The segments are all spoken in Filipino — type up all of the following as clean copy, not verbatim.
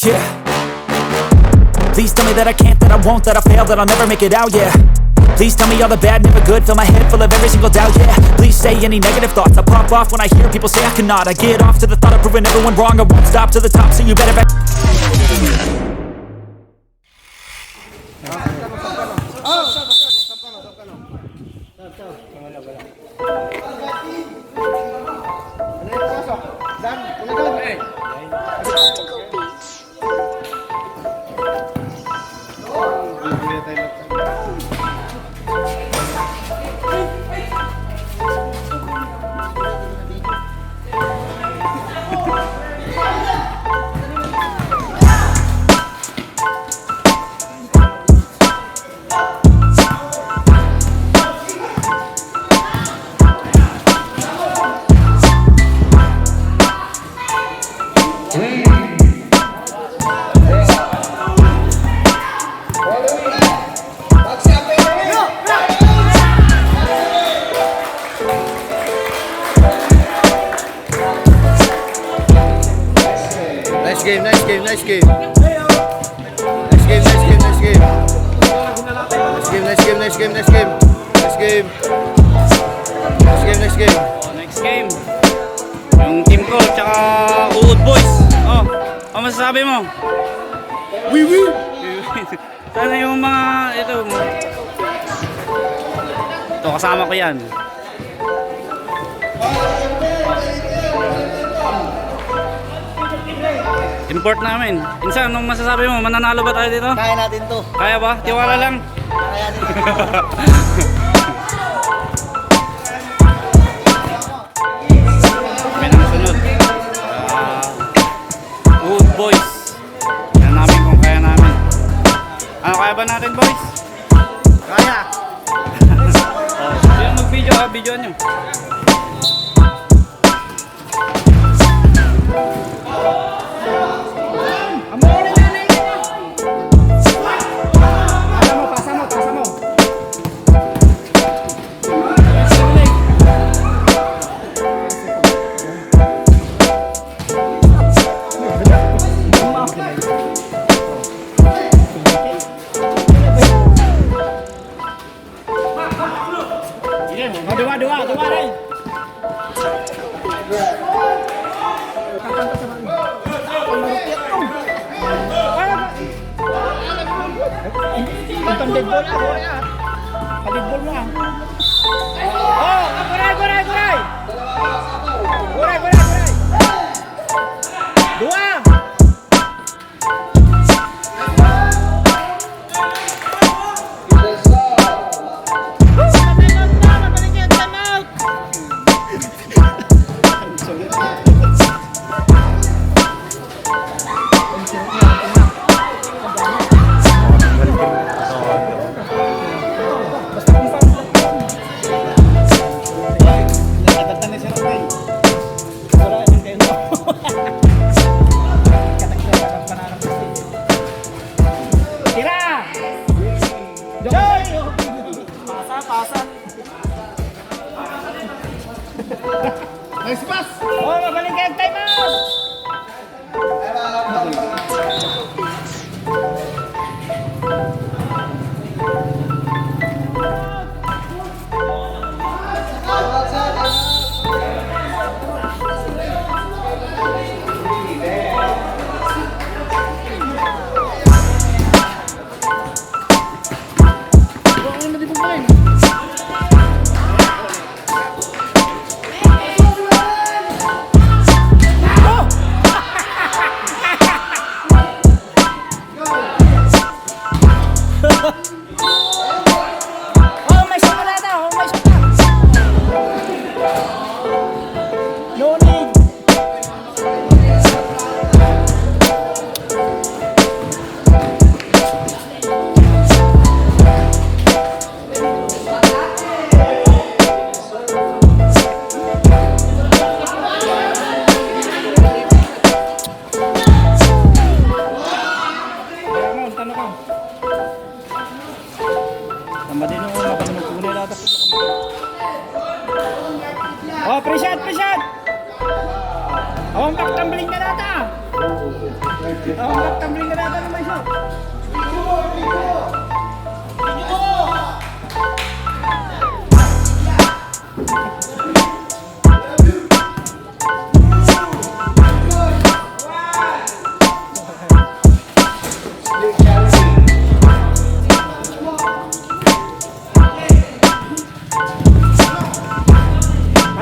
Yeah. Please tell me that I can't, that I won't, that I fail, that I'll never make it out, yeah. Please tell me all the bad, never good, fill my head full of every single doubt, yeah. Please say any negative thoughts, I pop off when I hear people say I cannot. I get off to the thought of proving everyone wrong, I won't stop to the top, so you better bet. Nice game. Nice game. Next game. Yung team ko, tsaka Uod Boys. Oh, masasabi mo? Wee! Sana yung mga, ito kasama ko yan. Import namin. Insan, anong masasabi mo? Mananalo ba tayo dito? Kaya natin to. Kaya ba? Tiwala lang. Kaya natin. May nakasunod. Uod Boys. Yan namin kung kaya namin. Ano kaya ba natin, boys? Kaya. Yung mag-video, videoan nyo. Dua rin. Itong dead ball ako ya. Dead ball mo ah. Oh, guray. Dua. Nice pass! Oh, magaling kayo, time out! Oh, pre-shot! Oh, ang tumbling na nata! Tumbling ka natin naman siya.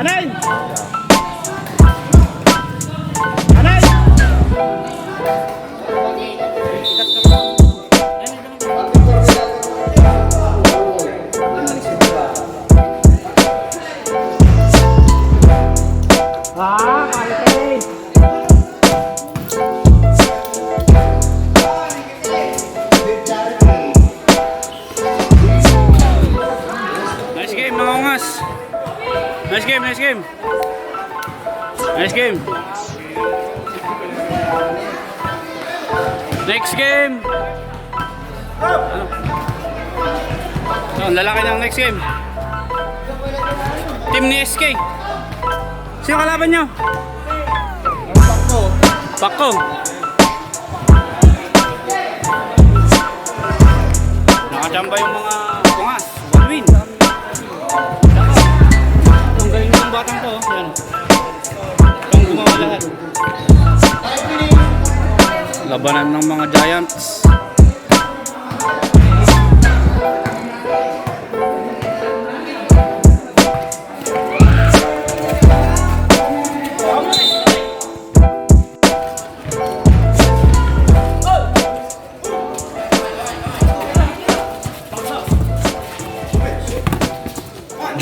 Anay! Anay! Nice game, mga ungas. Nice game, nice game. Nice game. Next game. Ano? Ang lalaki ng next game. Team ni SK. Sino kalaban nyo? Pakko. Nakachamba yung mga ungas. One win. Ang galing ng batang to. Yan. Itong gumawa lahat. Labanan ng mga Giants.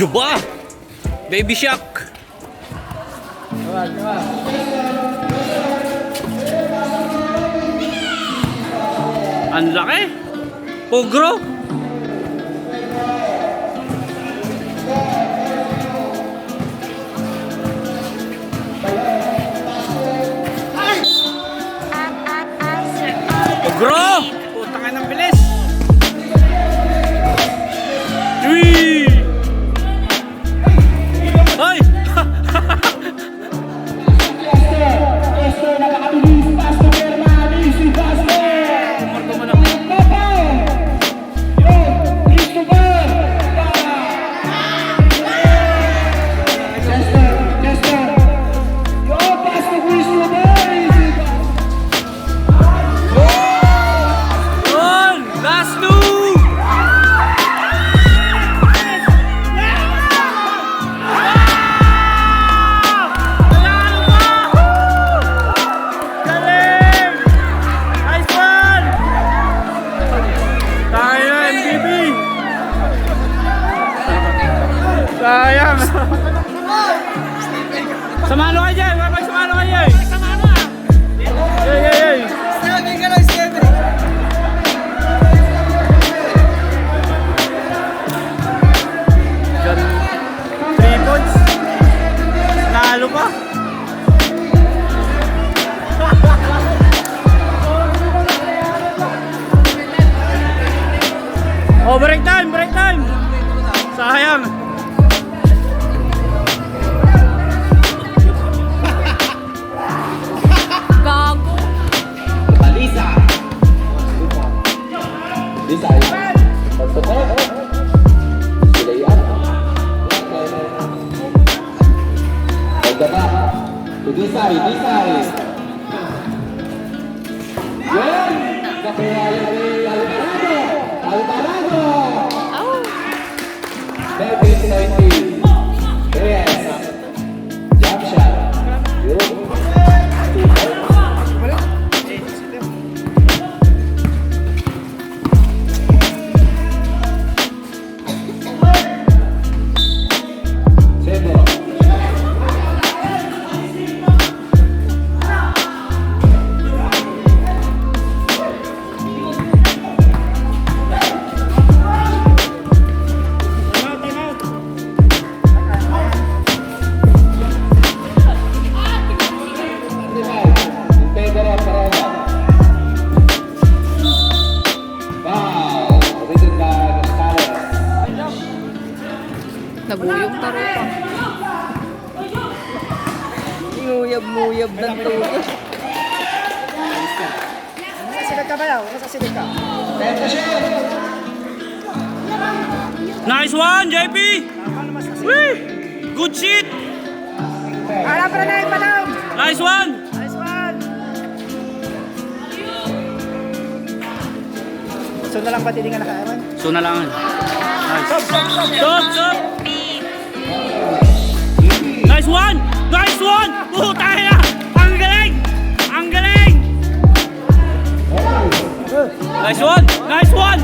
Juba! Baby Shark! Ang laki! Pugro! Pugro! Putang ina ng bilis! Uy! Ay! Last two! Sayang! Samalo kayo dyan! Kapag samalo kayo eh! Yay, yay, yay! Snapping ka lang, snapping! Dyan, 3 points. Nalo pa. Oh, break time! Break time! Sayang! Gago. Lisa. Lisa. Pagkakot. Sila yan. Pagkakot. Tugisay, Disay. Yan. Kapayaya ni Alvarado. Alvarado. Baby 19. Yes. Jump shot. Yun. Naguyog na rin pa. Nguyab-nguyab ng tubig. ka ba yaw? Nasasilip ka. Nice one, JP! Wee! Good shit! Harap na na yung padaw. Nice one! Nice one. So na lang ba tiningan na kaaman? So na lang. Nice. Stop! Nice one! Nice one! Tayo na! Ang galing! Ang galing! Nice one! Nice one!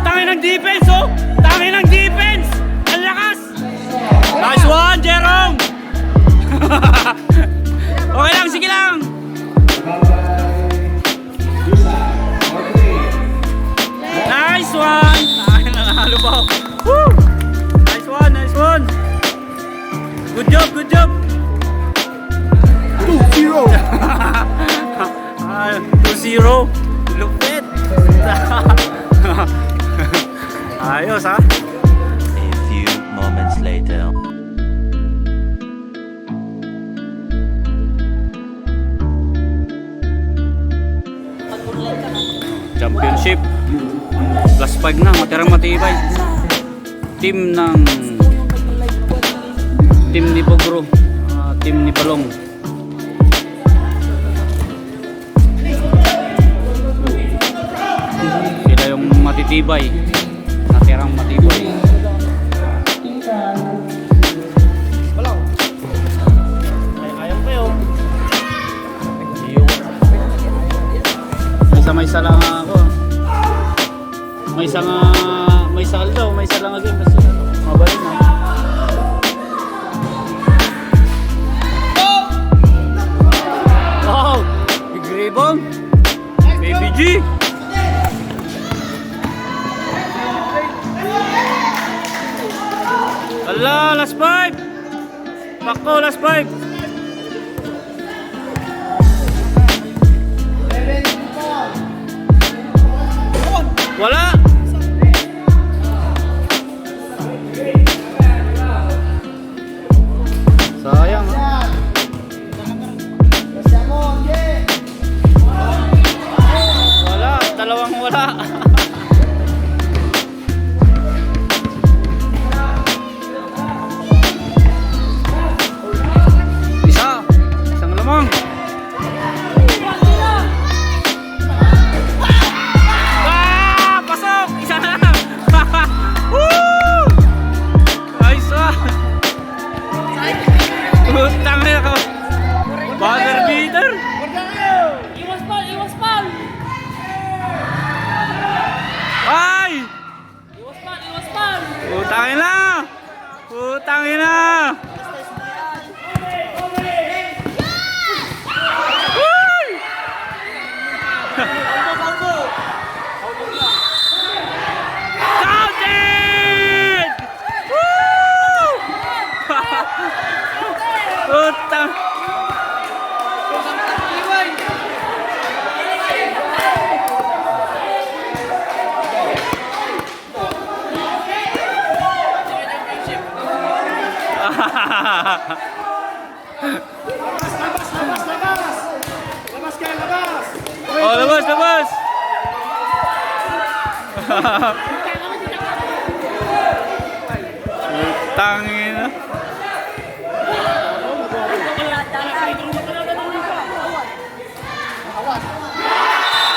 Tayo ng defense, oh! Tayo ng defense! Ang lakas! Nice one, Jerome! Okay lang, sige lang! Nice one! Ay, nanalo ba ako? Woo! Nice one, nice one! Good job, good job! 2-0. 2-0. Lupit! Ayos, ha? A few moments later. Championship. Plus 5 na, matirang matibay. Team ni Pogro, team ni Palong. Sila yung matitibay, natirang matibay. Ayaw kayo. May isa lang ako. May saldo, may isa lang again. Kasi mabalin na. Wow! Big rebound. Baby G. Ala, last 5. Pako, last 5. Wala. Sayang. Wala, dalawang wala. Isang lamang. Utang na ako. Buzzer beater. Iwas bal! Ay! Iwas bal! Utangin na. Utangin na. Uy! Counted! Woo! Utang. Oh, labas! Tangin na.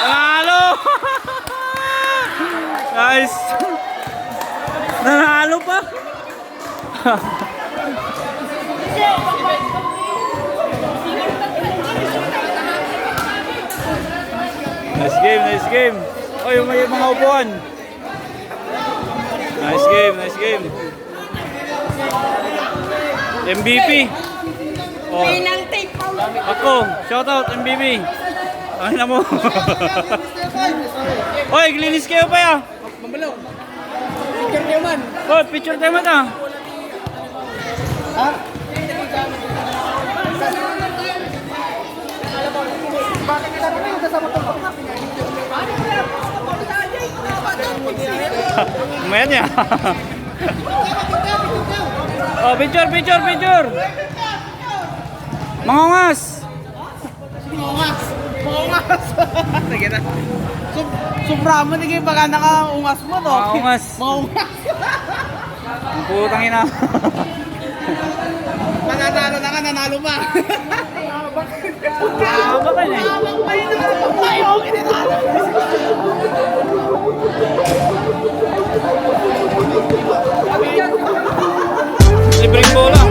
Nanalo! Guys! Nanalo pa! Nice game. Oh, yung may mga upuan. Nice game. MVP. Oh. Ako, shout out MVP. Ano na mo? Oy, glinis kayo pa ya. Mambalaw. Picture kayo man. Oh, picture tayo mata. Ha? Bakit kita rin yung kasama ito? Lumayan niya. Oh, picture. Mangongas. Ungas. Sige na. Sobra mo, naging baka naka-ungas mo, no? Mga ungas. Mga ungas. Ang putang ina. Mananalo na ka, nanalo pa. Tama ka eh. Libreng bola.